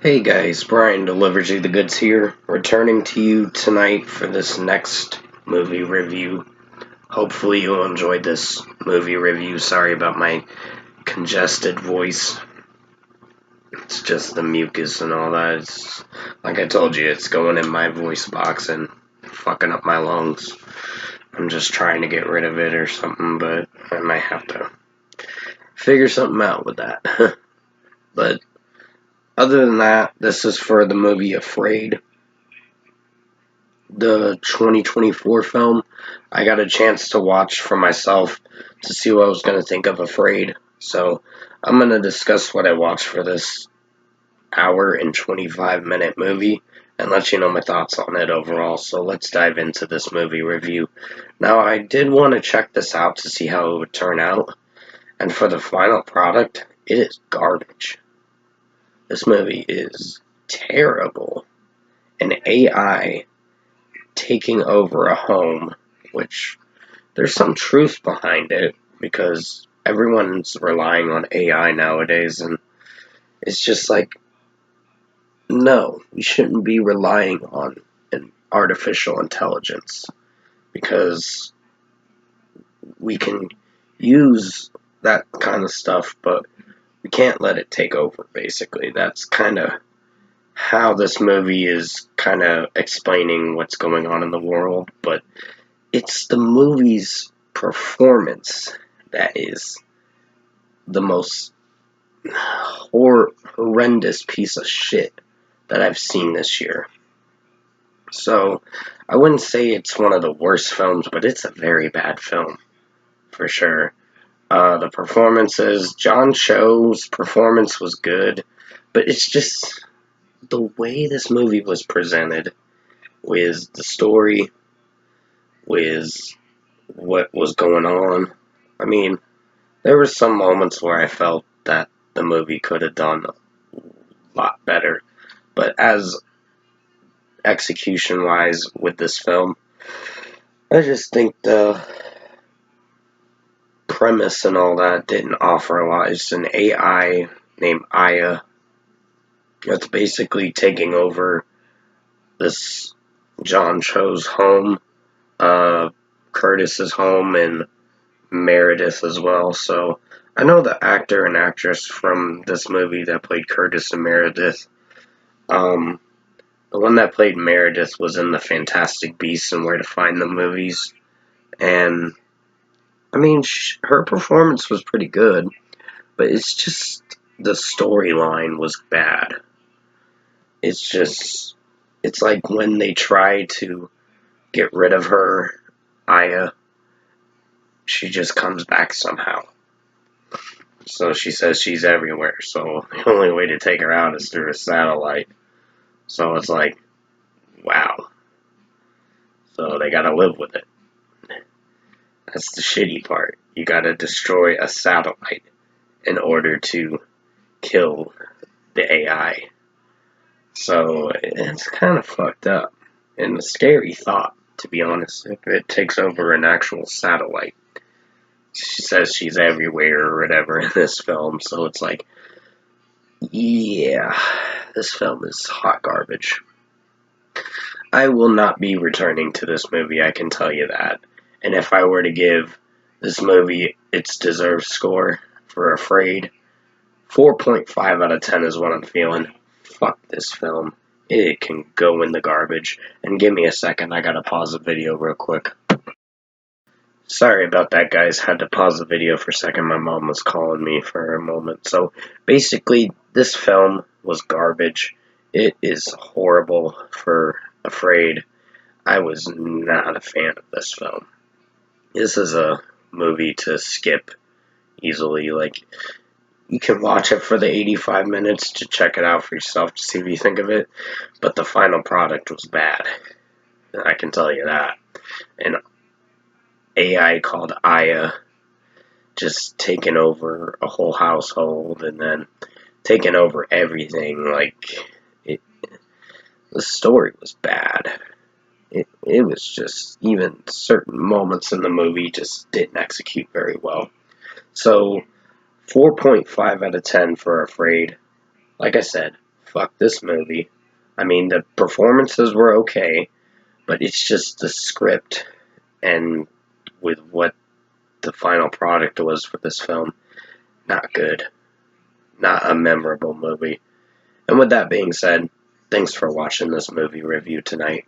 Hey guys, Brian delivers you the goods here, returning to you tonight for this next movie review. Hopefully you'll enjoy this movie review. Sorry about my congested voice. It's just the mucus and all that. It's, like I told you, it's going in my voice box and fucking up my lungs. I'm just trying to get rid of it or something, but I might have to figure something out with that. But other than that, this is for the movie Afraid, the 2024 film. I got a chance to watch for myself to see what I was going to think of Afraid. So I'm going to discuss what I watched for this hour and 25-minute movie and let you know my thoughts on it overall. So let's dive into this movie review. Now, I did want to check this out to see how it would turn out. And for the final product, it is garbage. This movie is terrible. An AI taking over a home, which there's some truth behind it because everyone's relying on AI nowadays, and it's just like, no, we shouldn't be relying on an artificial intelligence because we can use that kind of stuff, but we can't let it take over, basically. That's kind of how this movie is kind of explaining what's going on in the world, but it's the movie's performance that is the most horrendous piece of shit that I've seen this year. So, I wouldn't say it's one of the worst films, but it's a very bad film, for sure. The performances, John Cho's performance was good, but it's just the way this movie was presented, with the story, with what was going on. I mean, there were some moments where I felt that the movie could have done a lot better, but as execution wise with this film, I just think the premise and all that didn't offer a lot. It's an AI named Aya that's basically taking over this John Cho's home, Curtis's home, and Meredith as well. So I know the actor and actress from this movie that played Curtis and Meredith. The one that played Meredith was in the Fantastic Beasts and Where to Find Them movies, and I mean, her performance was pretty good, but it's just the storyline was bad. It's just, it's like when they try to get rid of her, Aya, she just comes back somehow. So she says she's everywhere, so the only way to take her out is through a satellite. So it's like, wow. So they gotta live with it. That's the shitty part. You gotta destroy a satellite in order to kill the AI. So it's kind of fucked up. And a scary thought, to be honest, if it takes over an actual satellite. She says she's everywhere or whatever in this film, so it's like, yeah, this film is hot garbage. I will not be returning to this movie, I can tell you that. And if I were to give this movie its deserved score for Afraid, 4.5 out of 10 is what I'm feeling. Fuck this film. It can go in the garbage. And give me a second, I gotta pause the video real quick. Sorry about that, guys. Had to pause the video for a second. My mom was calling me for a moment. So, basically, this film was garbage. It is horrible for Afraid. I was not a fan of this film. This is a movie to skip easily. Like, you can watch it for the 85 minutes to check it out for yourself to see what you think of it. But the final product was bad. I can tell you that. And AI called Aya just taking over a whole household and then taking over everything. Like, the story was bad. It was just, even certain moments in the movie just didn't execute very well. So, 4.5 out of 10 for Afraid. Like I said, fuck this movie. I mean, the performances were okay, but it's just the script and with what the final product was for this film, not good. Not a memorable movie. And with that being said, thanks for watching this movie review tonight.